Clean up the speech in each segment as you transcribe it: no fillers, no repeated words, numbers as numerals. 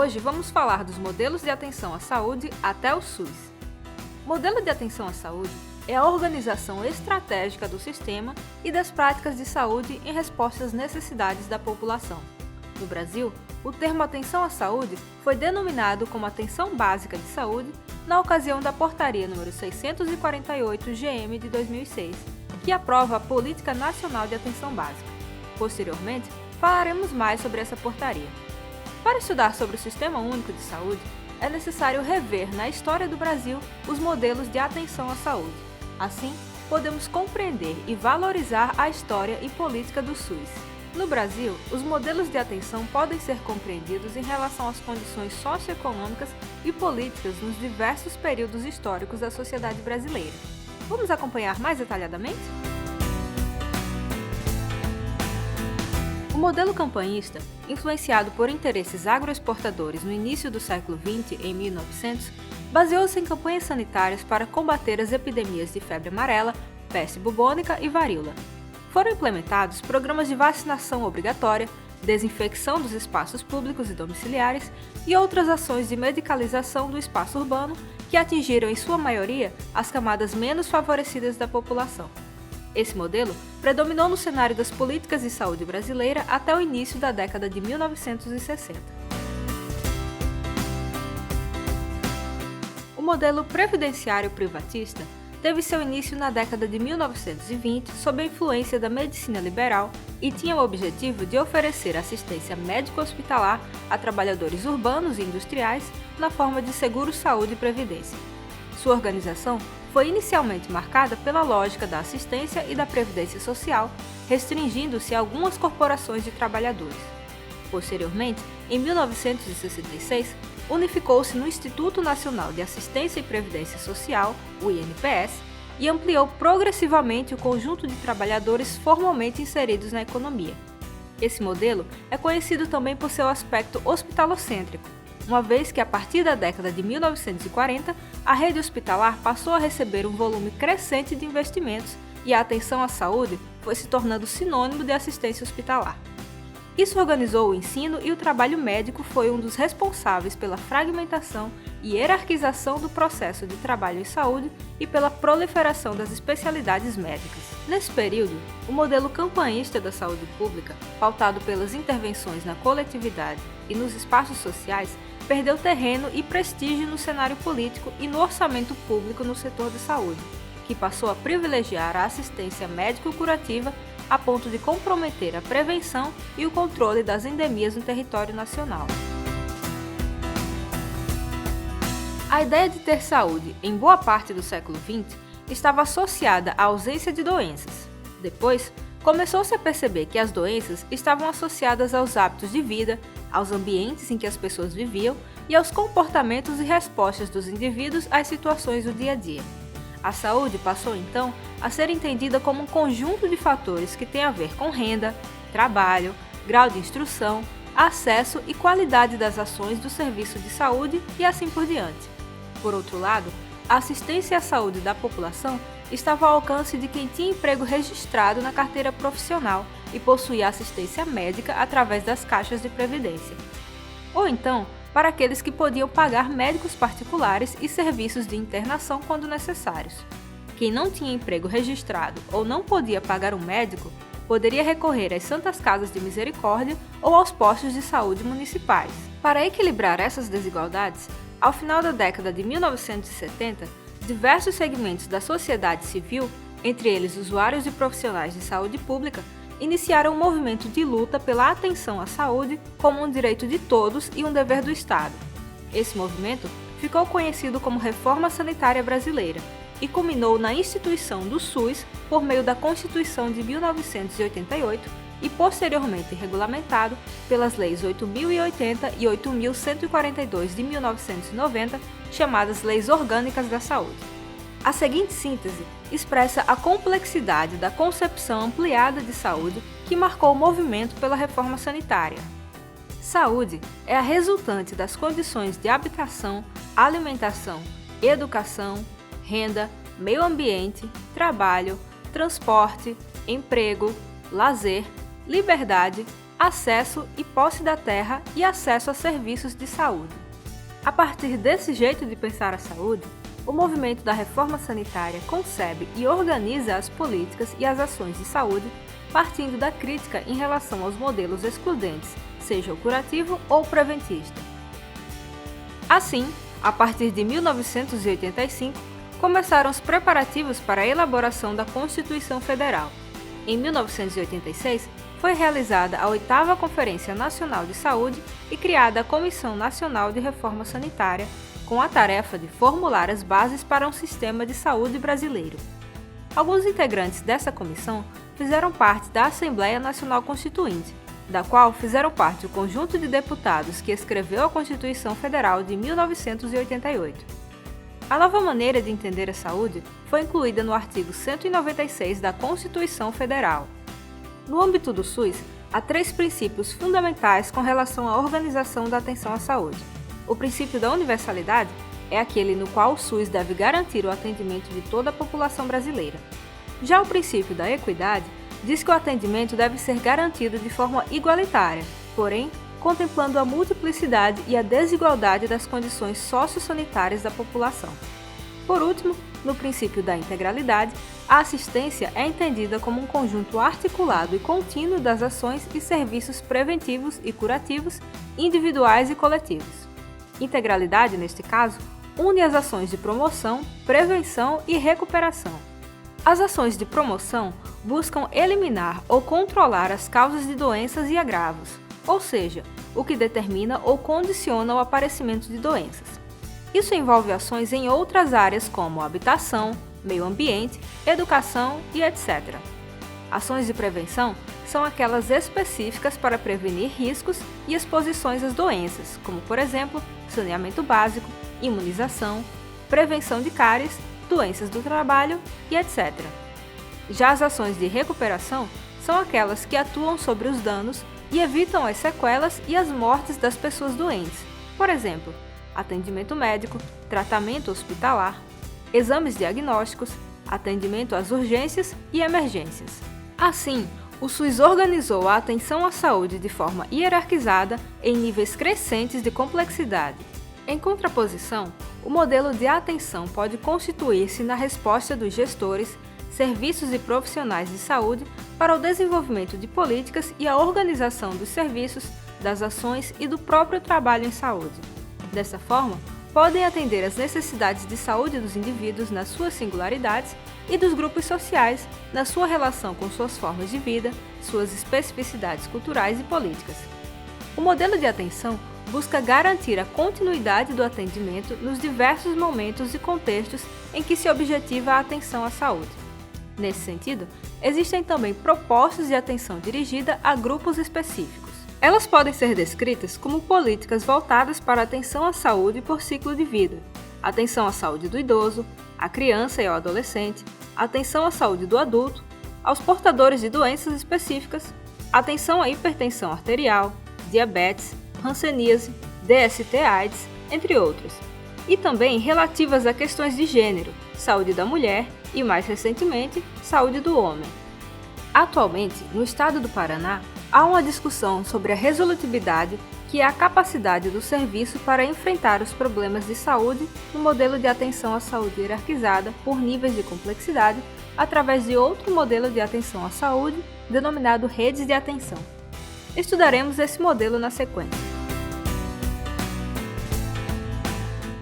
Hoje vamos falar dos modelos de atenção à saúde até o SUS. Modelo de atenção à saúde é a organização estratégica do sistema e das práticas de saúde em resposta às necessidades da população. No Brasil, o termo atenção à saúde foi denominado como atenção básica de saúde na ocasião da Portaria número 648/GM de 2006, que aprova a Política Nacional de Atenção Básica. Posteriormente, falaremos mais sobre essa portaria. Para estudar sobre o Sistema Único de Saúde, é necessário rever na história do Brasil os modelos de atenção à saúde. Assim, podemos compreender e valorizar a história e política do SUS. No Brasil, os modelos de atenção podem ser compreendidos em relação às condições socioeconômicas e políticas nos diversos períodos históricos da sociedade brasileira. Vamos acompanhar mais detalhadamente? O modelo campanhista, influenciado por interesses agroexportadores no início do século XX, em 1900, baseou-se em campanhas sanitárias para combater as epidemias de febre amarela, peste bubônica e varíola. Foram implementados programas de vacinação obrigatória, desinfecção dos espaços públicos e domiciliares e outras ações de medicalização do espaço urbano que atingiram, em sua maioria, as camadas menos favorecidas da população. Esse modelo predominou no cenário das políticas de saúde brasileira até o início da década de 1960. O modelo previdenciário privatista teve seu início na década de 1920 sob a influência da medicina liberal e tinha o objetivo de oferecer assistência médico-hospitalar a trabalhadores urbanos e industriais na forma de seguro-saúde e previdência. Sua organização foi inicialmente marcada pela lógica da assistência e da previdência social, restringindo-se a algumas corporações de trabalhadores. Posteriormente, em 1966, unificou-se no Instituto Nacional de Assistência e Previdência Social, o INPS, e ampliou progressivamente o conjunto de trabalhadores formalmente inseridos na economia. Esse modelo é conhecido também por seu aspecto hospitalocêntrico, uma vez que a partir da década de 1940, a rede hospitalar passou a receber um volume crescente de investimentos e a atenção à saúde foi se tornando sinônimo de assistência hospitalar. Isso organizou o ensino e o trabalho médico foi um dos responsáveis pela fragmentação e hierarquização do processo de trabalho em saúde e pela proliferação das especialidades médicas. Nesse período, o modelo campanhista da saúde pública, pautado pelas intervenções na coletividade e nos espaços sociais, perdeu terreno e prestígio no cenário político e no orçamento público no setor de saúde, que passou a privilegiar a assistência médico-curativa a ponto de comprometer a prevenção e o controle das endemias no território nacional. A ideia de ter saúde em boa parte do século XX estava associada à ausência de doenças. Depois, começou-se a perceber que as doenças estavam associadas aos hábitos de vida, aos ambientes em que as pessoas viviam e aos comportamentos e respostas dos indivíduos às situações do dia a dia. A saúde passou então a ser entendida como um conjunto de fatores que tem a ver com renda, trabalho, grau de instrução, acesso e qualidade das ações do serviço de saúde e assim por diante. Por outro lado, a assistência à saúde da população estava ao alcance de quem tinha emprego registrado na carteira profissional e possuía assistência médica através das caixas de previdência. Ou então, para aqueles que podiam pagar médicos particulares e serviços de internação quando necessários. Quem não tinha emprego registrado ou não podia pagar um médico, poderia recorrer às Santas Casas de Misericórdia ou aos postos de saúde municipais. Para equilibrar essas desigualdades, ao final da década de 1970, diversos segmentos da sociedade civil, entre eles usuários e profissionais de saúde pública, iniciaram um movimento de luta pela atenção à saúde como um direito de todos e um dever do Estado. Esse movimento ficou conhecido como Reforma Sanitária Brasileira e culminou na instituição do SUS por meio da Constituição de 1988 e posteriormente regulamentado pelas Leis 8.080 e 8.142 de 1990, chamadas Leis Orgânicas da Saúde. A seguinte síntese expressa a complexidade da concepção ampliada de saúde que marcou o movimento pela reforma sanitária. Saúde é a resultante das condições de habitação, alimentação, educação, renda, meio ambiente, trabalho, transporte, emprego, lazer, liberdade, acesso e posse da terra e acesso a serviços de saúde. A partir desse jeito de pensar a saúde, o movimento da reforma sanitária concebe e organiza as políticas e as ações de saúde partindo da crítica em relação aos modelos excludentes, seja o curativo ou o preventista. Assim, a partir de 1985, começaram os preparativos para a elaboração da Constituição Federal. Em 1986, foi realizada a 8ª Conferência Nacional de Saúde e criada a Comissão Nacional de Reforma Sanitária, com a tarefa de formular as bases para um sistema de saúde brasileiro. Alguns integrantes dessa comissão fizeram parte da Assembleia Nacional Constituinte, da qual fizeram parte o conjunto de deputados que escreveu a Constituição Federal de 1988. A nova maneira de entender a saúde foi incluída no artigo 196 da Constituição Federal. No âmbito do SUS, há 3 princípios fundamentais com relação à organização da atenção à saúde. O princípio da universalidade é aquele no qual o SUS deve garantir o atendimento de toda a população brasileira. Já o princípio da equidade diz que o atendimento deve ser garantido de forma igualitária, porém, contemplando a multiplicidade e a desigualdade das condições sociossanitárias da população. Por último, no princípio da integralidade, a assistência é entendida como um conjunto articulado e contínuo das ações e serviços preventivos e curativos, individuais e coletivos. Integralidade, neste caso, une as ações de promoção, prevenção e recuperação. As ações de promoção buscam eliminar ou controlar as causas de doenças e agravos, ou seja, o que determina ou condiciona o aparecimento de doenças. Isso envolve ações em outras áreas como habitação, meio ambiente, educação e etc. Ações de prevenção são aquelas específicas para prevenir riscos e exposições às doenças, como por exemplo, saneamento básico, imunização, prevenção de cáries, doenças do trabalho e etc. Já as ações de recuperação são aquelas que atuam sobre os danos e evitam as sequelas e as mortes das pessoas doentes. Por exemplo, atendimento médico, tratamento hospitalar, exames diagnósticos, atendimento às urgências e emergências. Assim, o SUS organizou a atenção à saúde de forma hierarquizada em níveis crescentes de complexidade. Em contraposição, o modelo de atenção pode constituir-se na resposta dos gestores, serviços e profissionais de saúde para o desenvolvimento de políticas e a organização dos serviços, das ações e do próprio trabalho em saúde. Dessa forma, podem atender às necessidades de saúde dos indivíduos nas suas singularidades e dos grupos sociais na sua relação com suas formas de vida, suas especificidades culturais e políticas. O modelo de atenção busca garantir a continuidade do atendimento nos diversos momentos e contextos em que se objetiva a atenção à saúde. Nesse sentido, existem também propostas de atenção dirigida a grupos específicos. Elas podem ser descritas como políticas voltadas para a atenção à saúde por ciclo de vida, atenção à saúde do idoso, à criança e ao adolescente, atenção à saúde do adulto, aos portadores de doenças específicas, atenção à hipertensão arterial, diabetes, hanseníase, DST-AIDS, entre outros, e também relativas a questões de gênero, saúde da mulher e, mais recentemente, saúde do homem. Atualmente, no estado do Paraná, há uma discussão sobre a resolutividade, que é a capacidade do serviço para enfrentar os problemas de saúde no modelo de atenção à saúde hierarquizada por níveis de complexidade, através de outro modelo de atenção à saúde, denominado redes de atenção. Estudaremos esse modelo na sequência.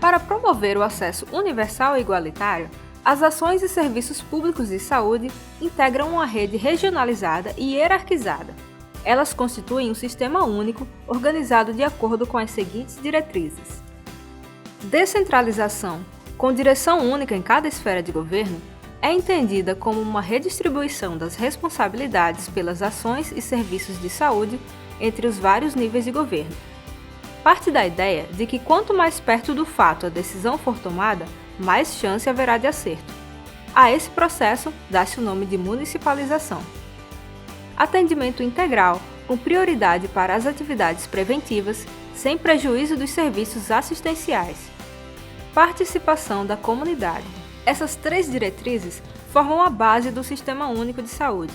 Para promover o acesso universal e igualitário, as ações e serviços públicos de saúde integram uma rede regionalizada e hierarquizada. Elas constituem um sistema único, organizado de acordo com as seguintes diretrizes: descentralização, com direção única em cada esfera de governo, é entendida como uma redistribuição das responsabilidades pelas ações e serviços de saúde entre os vários níveis de governo. Parte da ideia de que quanto mais perto do fato a decisão for tomada, mais chance haverá de acerto. A esse processo dá-se o nome de municipalização. Atendimento integral, com prioridade para as atividades preventivas, sem prejuízo dos serviços assistenciais. Participação da comunidade. Essas 3 diretrizes formam a base do Sistema Único de Saúde.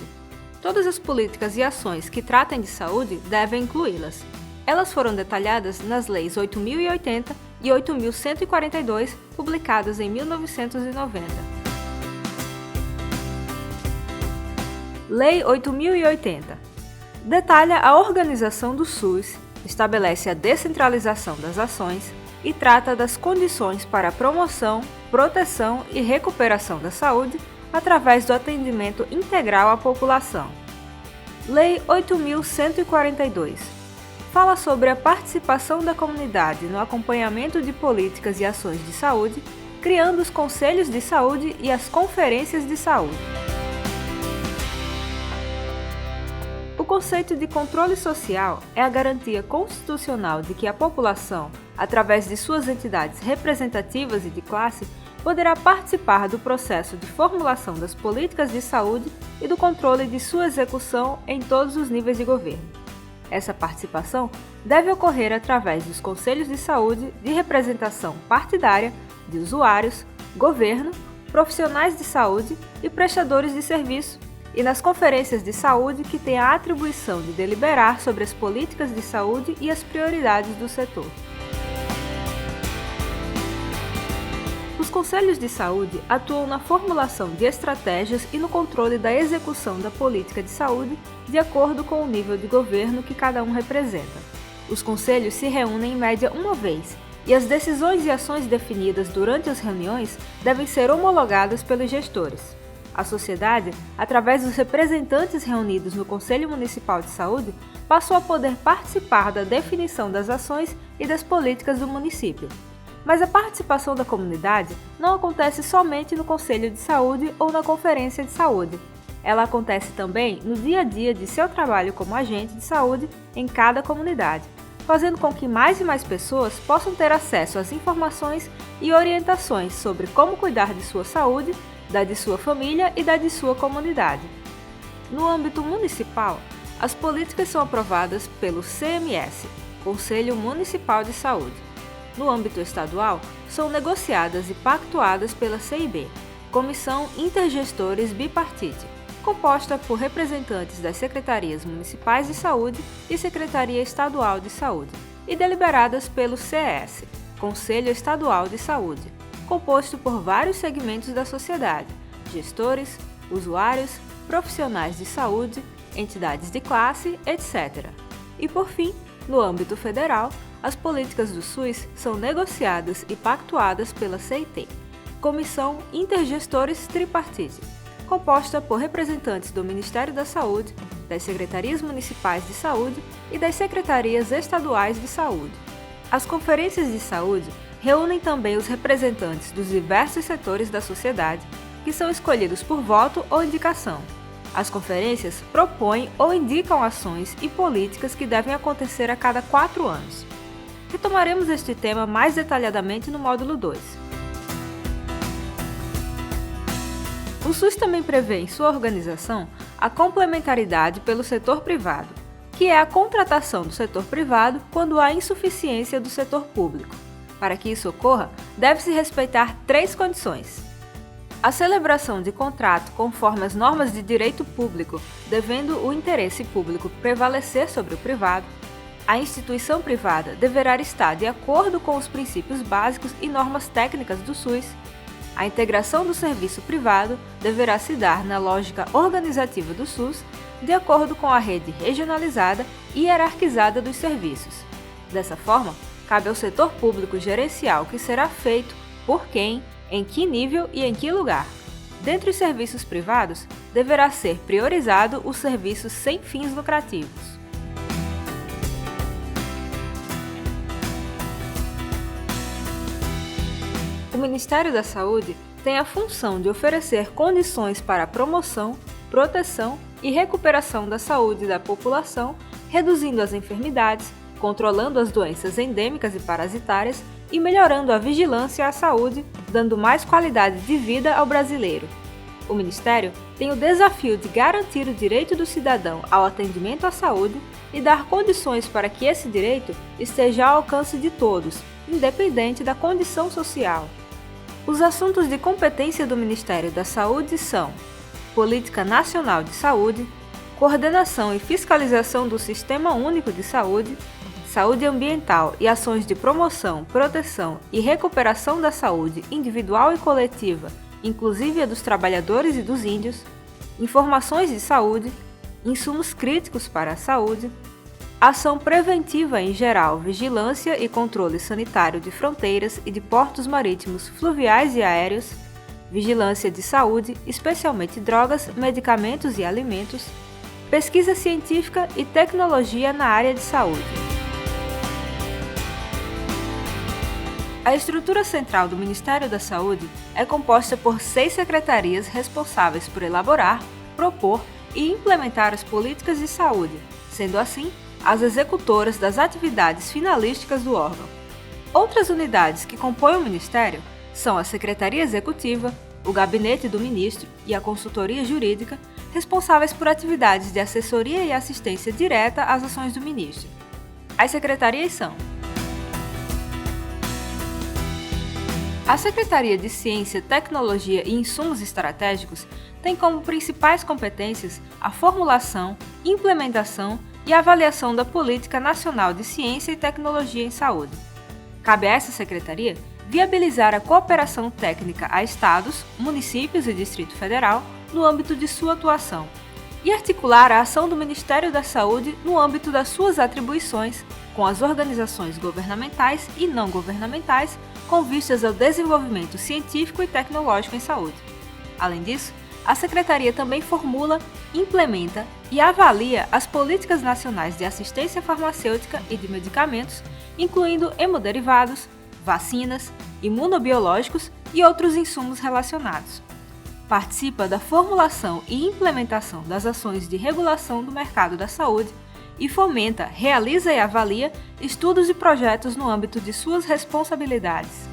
Todas as políticas e ações que tratem de saúde devem incluí-las. Elas foram detalhadas nas Leis 8.080 e 8.142, publicadas em 1990. Lei 8.080 detalha a organização do SUS, estabelece a descentralização das ações e trata das condições para a promoção, proteção e recuperação da saúde através do atendimento integral à população. Lei 8.142 fala sobre a participação da comunidade no acompanhamento de políticas e ações de saúde, criando os conselhos de saúde e as conferências de saúde. O conceito de controle social é a garantia constitucional de que a população, através de suas entidades representativas e de classe, poderá participar do processo de formulação das políticas de saúde e do controle de sua execução em todos os níveis de governo. Essa participação deve ocorrer através dos conselhos de saúde de representação partidária de usuários, governo, profissionais de saúde e prestadores de serviço, e nas conferências de saúde que têm a atribuição de deliberar sobre as políticas de saúde e as prioridades do setor. Os conselhos de saúde atuam na formulação de estratégias e no controle da execução da política de saúde de acordo com o nível de governo que cada um representa. Os conselhos se reúnem em média uma vez, e as decisões e ações definidas durante as reuniões devem ser homologadas pelos gestores. A sociedade, através dos representantes reunidos no Conselho Municipal de Saúde, passou a poder participar da definição das ações e das políticas do município. Mas a participação da comunidade não acontece somente no Conselho de Saúde ou na Conferência de Saúde. Ela acontece também no dia a dia de seu trabalho como agente de saúde em cada comunidade, fazendo com que mais e mais pessoas possam ter acesso às informações e orientações sobre como cuidar de sua saúde, da de sua família e da de sua comunidade. No âmbito municipal, as políticas são aprovadas pelo CMS, Conselho Municipal de Saúde. No âmbito estadual, são negociadas e pactuadas pela CIB, Comissão Intergestores Bipartite, composta por representantes das Secretarias Municipais de Saúde e Secretaria Estadual de Saúde, e deliberadas pelo CES, Conselho Estadual de Saúde, composto por vários segmentos da sociedade, gestores, usuários, profissionais de saúde, entidades de classe, etc. E por fim, no âmbito federal, as políticas do SUS são negociadas e pactuadas pela CIT, Comissão Intergestores Tripartite, composta por representantes do Ministério da Saúde, das Secretarias Municipais de Saúde e das Secretarias Estaduais de Saúde. As conferências de saúde reúnem também os representantes dos diversos setores da sociedade, que são escolhidos por voto ou indicação. As conferências propõem ou indicam ações e políticas que devem acontecer a cada 4 anos. Retomaremos este tema mais detalhadamente no módulo 2. O SUS também prevê em sua organização a complementaridade pelo setor privado, que é a contratação do setor privado quando há insuficiência do setor público. Para que isso ocorra, deve-se respeitar 3 condições: a celebração de contrato conforme as normas de direito público, devendo o interesse público prevalecer sobre o privado, a instituição privada deverá estar de acordo com os princípios básicos e normas técnicas do SUS, a integração do serviço privado deverá se dar na lógica organizativa do SUS, de acordo com a rede regionalizada e hierarquizada dos serviços. Dessa forma, cabe ao setor público gerenciar o que será feito, por quem, em que nível e em que lugar. Dentre os serviços privados, deverá ser priorizado os serviços sem fins lucrativos. O Ministério da Saúde tem a função de oferecer condições para a promoção, proteção e recuperação da saúde da população, reduzindo as enfermidades, controlando as doenças endêmicas e parasitárias e melhorando a vigilância à saúde, dando mais qualidade de vida ao brasileiro. O Ministério tem o desafio de garantir o direito do cidadão ao atendimento à saúde e dar condições para que esse direito esteja ao alcance de todos, independente da condição social. Os assuntos de competência do Ministério da Saúde são Política Nacional de Saúde, coordenação e fiscalização do Sistema Único de Saúde, saúde ambiental e ações de promoção, proteção e recuperação da saúde individual e coletiva, inclusive a dos trabalhadores e dos índios, informações de saúde, insumos críticos para a saúde, ação preventiva em geral, vigilância e controle sanitário de fronteiras e de portos marítimos, fluviais e aéreos, vigilância de saúde, especialmente drogas, medicamentos e alimentos, pesquisa científica e tecnologia na área de saúde. A estrutura central do Ministério da Saúde é composta por 6 secretarias responsáveis por elaborar, propor e implementar as políticas de saúde, sendo assim, as executoras das atividades finalísticas do órgão. Outras unidades que compõem o Ministério são a Secretaria Executiva, o Gabinete do Ministro e a Consultoria Jurídica, responsáveis por atividades de assessoria e assistência direta às ações do Ministro. As secretarias são: a Secretaria de Ciência, Tecnologia e Insumos Estratégicos tem como principais competências a formulação, implementação e avaliação da Política Nacional de Ciência e Tecnologia em Saúde. Cabe a essa secretaria viabilizar a cooperação técnica a estados, municípios e Distrito Federal no âmbito de sua atuação e articular a ação do Ministério da Saúde no âmbito das suas atribuições com as organizações governamentais e não governamentais com vistas ao desenvolvimento científico e tecnológico em saúde. Além disso, a Secretaria também formula, implementa e avalia as políticas nacionais de assistência farmacêutica e de medicamentos, incluindo hemoderivados, vacinas, imunobiológicos e outros insumos relacionados. Participa da formulação e implementação das ações de regulação do mercado da saúde e fomenta, realiza e avalia estudos e projetos no âmbito de suas responsabilidades.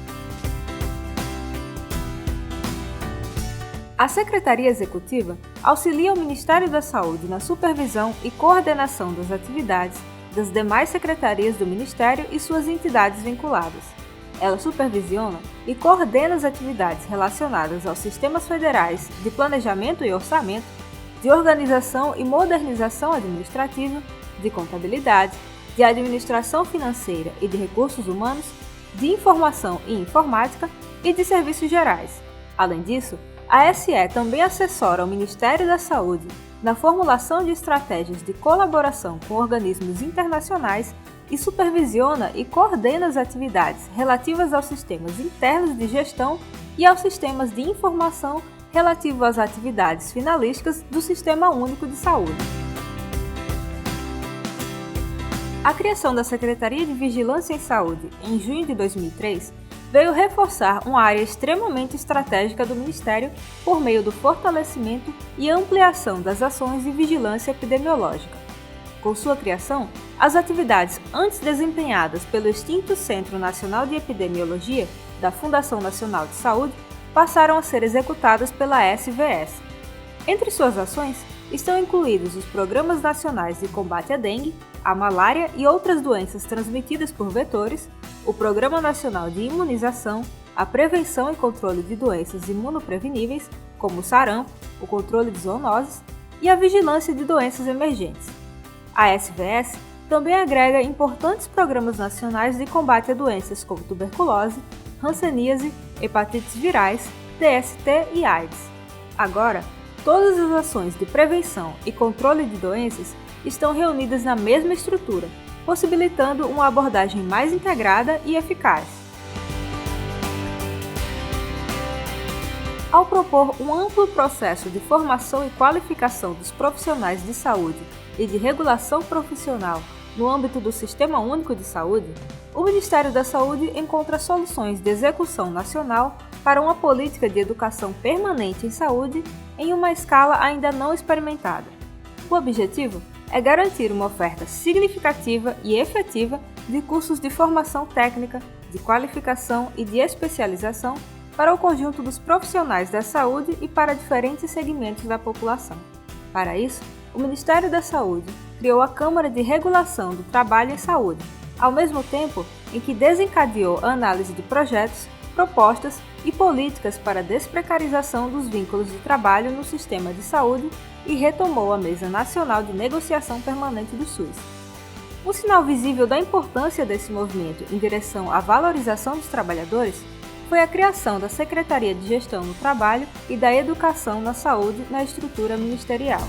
A Secretaria Executiva auxilia o Ministério da Saúde na supervisão e coordenação das atividades das demais secretarias do Ministério e suas entidades vinculadas. Ela supervisiona e coordena as atividades relacionadas aos sistemas federais de planejamento e orçamento, de organização e modernização administrativa, de contabilidade, de administração financeira e de recursos humanos, de informação e informática e de serviços gerais. Além disso, a SE também assessora o Ministério da Saúde na formulação de estratégias de colaboração com organismos internacionais e supervisiona e coordena as atividades relativas aos sistemas internos de gestão e aos sistemas de informação relativo às atividades finalísticas do Sistema Único de Saúde. A criação da Secretaria de Vigilância em Saúde em junho de 2003 veio reforçar uma área extremamente estratégica do Ministério por meio do fortalecimento e ampliação das ações de vigilância epidemiológica. Com sua criação, as atividades antes desempenhadas pelo extinto Centro Nacional de Epidemiologia da Fundação Nacional de Saúde passaram a ser executadas pela SVS. Entre suas ações estão incluídos os Programas Nacionais de Combate à Dengue, à Malária e outras doenças transmitidas por vetores, o Programa Nacional de Imunização, a prevenção e controle de doenças imunopreveníveis, como o sarampo, o controle de zoonoses e a vigilância de doenças emergentes. A SVS também agrega importantes programas nacionais de combate a doenças como tuberculose, hanseníase, hepatites virais, DST e AIDS. Agora, todas as ações de prevenção e controle de doenças estão reunidas na mesma estrutura, possibilitando uma abordagem mais integrada e eficaz. Ao propor um amplo processo de formação e qualificação dos profissionais de saúde e de regulação profissional no âmbito do Sistema Único de Saúde, o Ministério da Saúde encontra soluções de execução nacional para uma política de educação permanente em saúde em uma escala ainda não experimentada. O objetivo é garantir uma oferta significativa e efetiva de cursos de formação técnica, de qualificação e de especialização para o conjunto dos profissionais da saúde e para diferentes segmentos da população. Para isso, o Ministério da Saúde criou a Câmara de Regulação do Trabalho em Saúde, ao mesmo tempo em que desencadeou a análise de projetos propostas e políticas para a desprecarização dos vínculos de trabalho no sistema de saúde e retomou a Mesa Nacional de Negociação Permanente do SUS. Um sinal visível da importância desse movimento em direção à valorização dos trabalhadores foi a criação da Secretaria de Gestão no Trabalho e da Educação na Saúde na estrutura ministerial.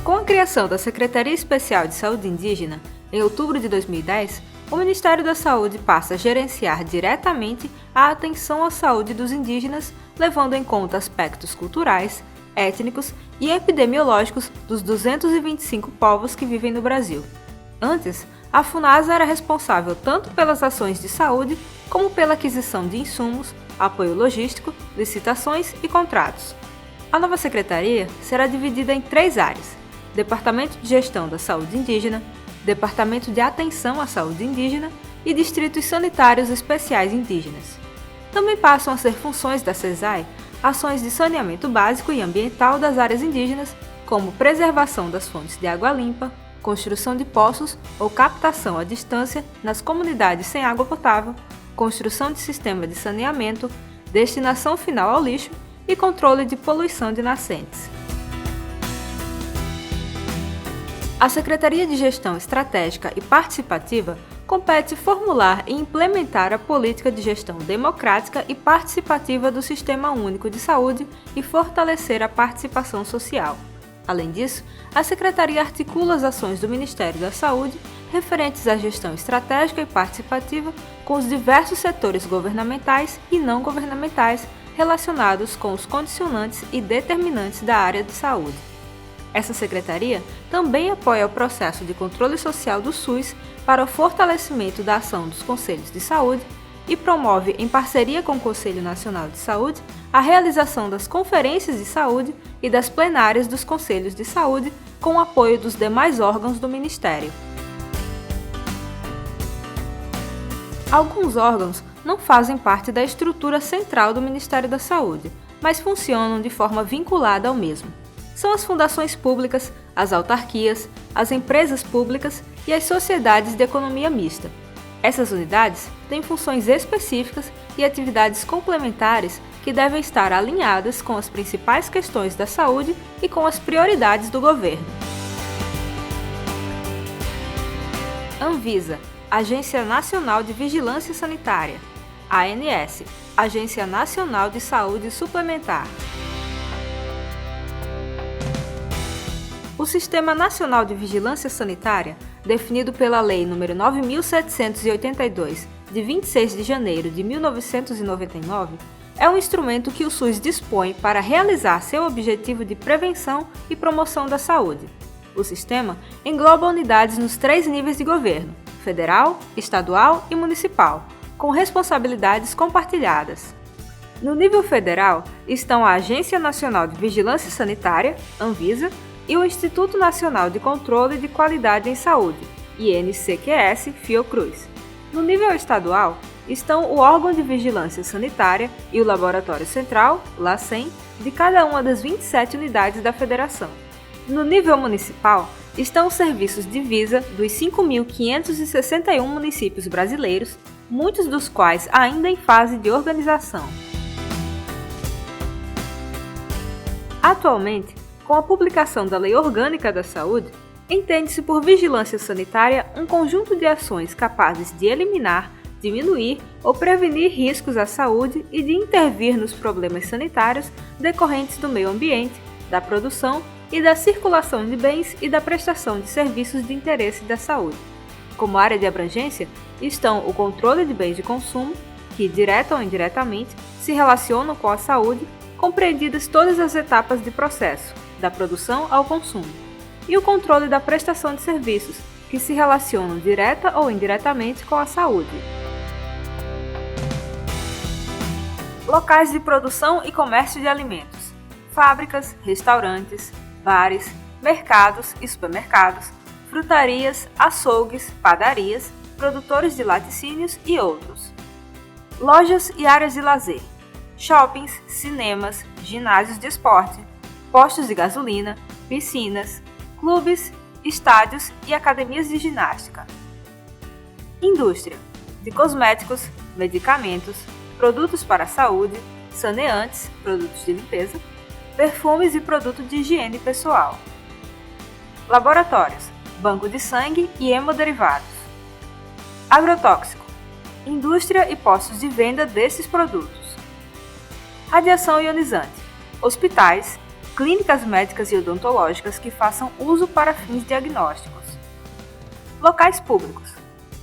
Com a criação da Secretaria Especial de Saúde Indígena, em outubro de 2010, o Ministério da Saúde passa a gerenciar diretamente a atenção à saúde dos indígenas, levando em conta aspectos culturais, étnicos e epidemiológicos dos 225 povos que vivem no Brasil. Antes, a Funasa era responsável tanto pelas ações de saúde como pela aquisição de insumos, apoio logístico, licitações e contratos. A nova secretaria será dividida em 3 áreas: Departamento de Gestão da Saúde Indígena, Departamento de Atenção à Saúde Indígena e Distritos Sanitários Especiais Indígenas. Também passam a ser funções da CESAI ações de saneamento básico e ambiental das áreas indígenas, como preservação das fontes de água limpa, construção de poços ou captação à distância nas comunidades sem água potável, construção de sistema de saneamento, destinação final ao lixo e controle de poluição de nascentes. A Secretaria de Gestão Estratégica e Participativa compete formular e implementar a política de gestão democrática e participativa do Sistema Único de Saúde e fortalecer a participação social. Além disso, a Secretaria articula as ações do Ministério da Saúde referentes à gestão estratégica e participativa com os diversos setores governamentais e não governamentais relacionados com os condicionantes e determinantes da área de saúde. Essa secretaria também apoia o processo de controle social do SUS para o fortalecimento da ação dos Conselhos de Saúde e promove, em parceria com o Conselho Nacional de Saúde, a realização das conferências de saúde e das plenárias dos Conselhos de Saúde com o apoio dos demais órgãos do Ministério. Alguns órgãos não fazem parte da estrutura central do Ministério da Saúde, mas funcionam de forma vinculada ao mesmo. São as fundações públicas, as autarquias, as empresas públicas e as sociedades de economia mista. Essas unidades têm funções específicas e atividades complementares que devem estar alinhadas com as principais questões da saúde e com as prioridades do governo. Anvisa, Agência Nacional de Vigilância Sanitária. ANS, Agência Nacional de Saúde Suplementar. O Sistema Nacional de Vigilância Sanitária, definido pela Lei nº 9.782, de 26 de janeiro de 1999, é um instrumento que o SUS dispõe para realizar seu objetivo de prevenção e promoção da saúde. O sistema engloba unidades nos 3 níveis de governo: federal, estadual e municipal, com responsabilidades compartilhadas. No nível federal estão a Agência Nacional de Vigilância Sanitária, Anvisa, e o Instituto Nacional de Controle de Qualidade em Saúde, INCQS-Fiocruz. No nível estadual estão o órgão de vigilância sanitária e o Laboratório Central, LACEN, de cada uma das 27 unidades da federação. No nível municipal estão os serviços de Visa dos 5.561 municípios brasileiros, muitos dos quais ainda em fase de organização. Atualmente, com a publicação da Lei Orgânica da Saúde, entende-se por vigilância sanitária um conjunto de ações capazes de eliminar, diminuir ou prevenir riscos à saúde e de intervir nos problemas sanitários decorrentes do meio ambiente, da produção e da circulação de bens e da prestação de serviços de interesse da saúde. Como área de abrangência estão o controle de bens de consumo, que, direta ou indiretamente, se relacionam com a saúde, compreendidas todas as etapas de processo, da produção ao consumo, e o controle da prestação de serviços, que se relacionam direta ou indiretamente com a saúde. Locais de produção e comércio de alimentos: fábricas, restaurantes, bares, mercados e supermercados, frutarias, açougues, padarias, produtores de laticínios e outros. Lojas e áreas de lazer: shoppings, cinemas, ginásios de esporte, postos de gasolina, piscinas, clubes, estádios e academias de ginástica. Indústria: de cosméticos, medicamentos, produtos para a saúde, saneantes, produtos de limpeza, perfumes e produtos de higiene pessoal. Laboratórios, banco de sangue e hemoderivados. Agrotóxico, indústria e postos de venda desses produtos. Radiação ionizante, hospitais, clínicas médicas e odontológicas que façam uso para fins diagnósticos. Locais públicos,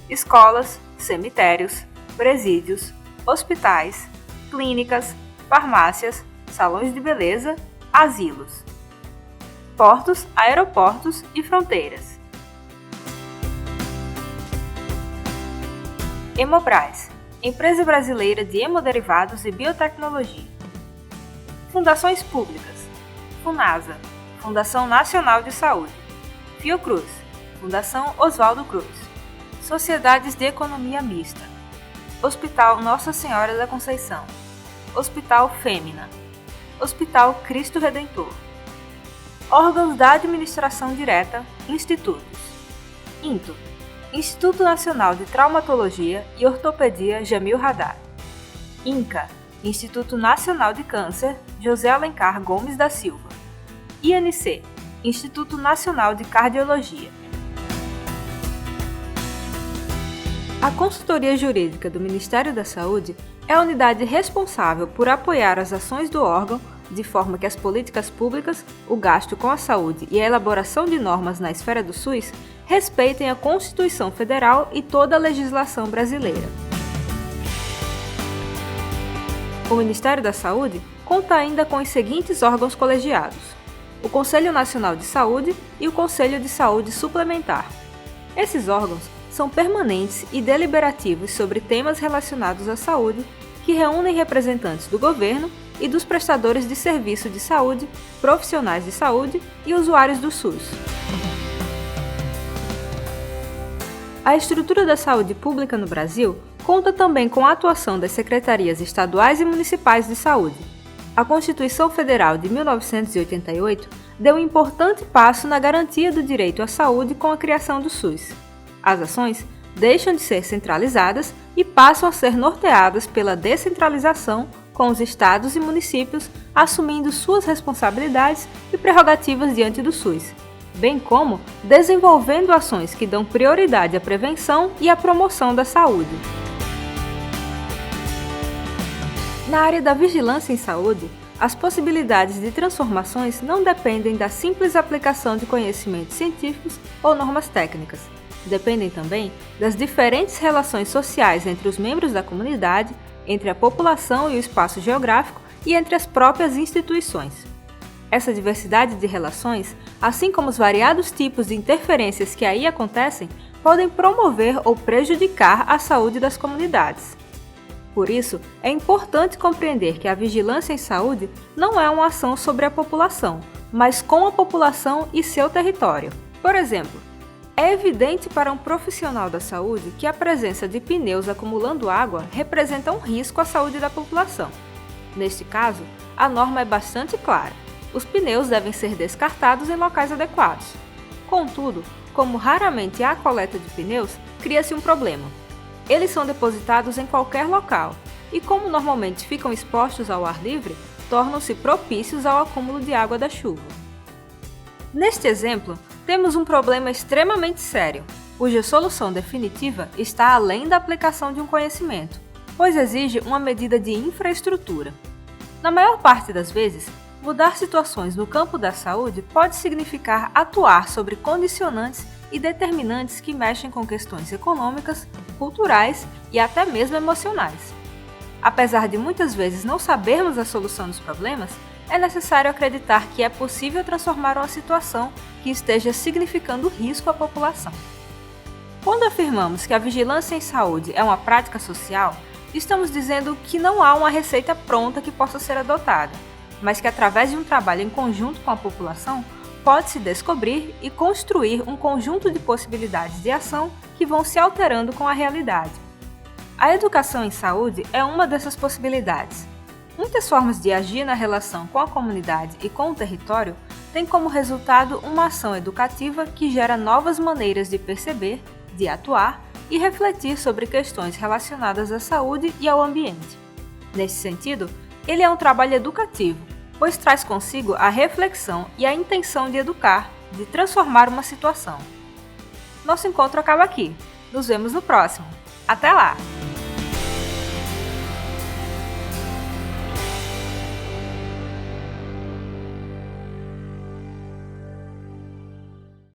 escolas, cemitérios, presídios, hospitais, clínicas, farmácias, salões de beleza, asilos. Portos, aeroportos e fronteiras. Hemobras, empresa brasileira de hemoderivados e biotecnologia. Fundações públicas: Funasa, Fundação Nacional de Saúde; Fiocruz, Fundação Oswaldo Cruz; Sociedades de Economia Mista: Hospital Nossa Senhora da Conceição, Hospital Fêmina, Hospital Cristo Redentor. Órgãos da Administração Direta, institutos: INTO, Instituto Nacional de Traumatologia e Ortopedia Jamil Haddad; INCA, Instituto Nacional de Câncer José Alencar Gomes da Silva; INC, Instituto Nacional de Cardiologia. A Consultoria Jurídica do Ministério da Saúde é a unidade responsável por apoiar as ações do órgão de forma que as políticas públicas, o gasto com a saúde e a elaboração de normas na esfera do SUS respeitem a Constituição Federal e toda a legislação brasileira. O Ministério da Saúde conta ainda com os seguintes órgãos colegiados: o Conselho Nacional de Saúde e o Conselho de Saúde Suplementar. Esses órgãos são permanentes e deliberativos sobre temas relacionados à saúde, que reúnem representantes do governo e dos prestadores de serviço de saúde, profissionais de saúde e usuários do SUS. A estrutura da saúde pública no Brasil conta também com a atuação das secretarias estaduais e municipais de saúde. A Constituição Federal de 1988 deu um importante passo na garantia do direito à saúde com a criação do SUS. As ações deixam de ser centralizadas e passam a ser norteadas pela descentralização, com os estados e municípios assumindo suas responsabilidades e prerrogativas diante do SUS, bem como desenvolvendo ações que dão prioridade à prevenção e à promoção da saúde. Na área da vigilância em saúde, as possibilidades de transformações não dependem da simples aplicação de conhecimentos científicos ou normas técnicas. Dependem também das diferentes relações sociais entre os membros da comunidade, entre a população e o espaço geográfico e entre as próprias instituições. Essa diversidade de relações, assim como os variados tipos de interferências que aí acontecem, podem promover ou prejudicar a saúde das comunidades. Por isso, é importante compreender que a vigilância em saúde não é uma ação sobre a população, mas com a população e seu território. Por exemplo, é evidente para um profissional da saúde que a presença de pneus acumulando água representa um risco à saúde da população. Neste caso, a norma é bastante clara: os pneus devem ser descartados em locais adequados. Contudo, como raramente há coleta de pneus, cria-se um problema. Eles são depositados em qualquer local e, como normalmente ficam expostos ao ar livre, tornam-se propícios ao acúmulo de água da chuva. Neste exemplo, temos um problema extremamente sério, cuja solução definitiva está além da aplicação de um conhecimento, pois exige uma medida de infraestrutura. Na maior parte das vezes, mudar situações no campo da saúde pode significar atuar sobre condicionantes e determinantes que mexem com questões econômicas, culturais e até mesmo emocionais. Apesar de muitas vezes não sabermos a solução dos problemas, é necessário acreditar que é possível transformar uma situação que esteja significando risco à população. Quando afirmamos que a vigilância em saúde é uma prática social, estamos dizendo que não há uma receita pronta que possa ser adotada, mas que através de um trabalho em conjunto com a população, pode-se descobrir e construir um conjunto de possibilidades de ação que vão se alterando com a realidade. A educação em saúde é uma dessas possibilidades. Muitas formas de agir na relação com a comunidade e com o território têm como resultado uma ação educativa que gera novas maneiras de perceber, de atuar, e refletir sobre questões relacionadas à saúde e ao ambiente. Nesse sentido, ele é um trabalho educativo, pois traz consigo a reflexão e a intenção de educar, de transformar uma situação. Nosso encontro acaba aqui. Nos vemos no próximo. Até lá!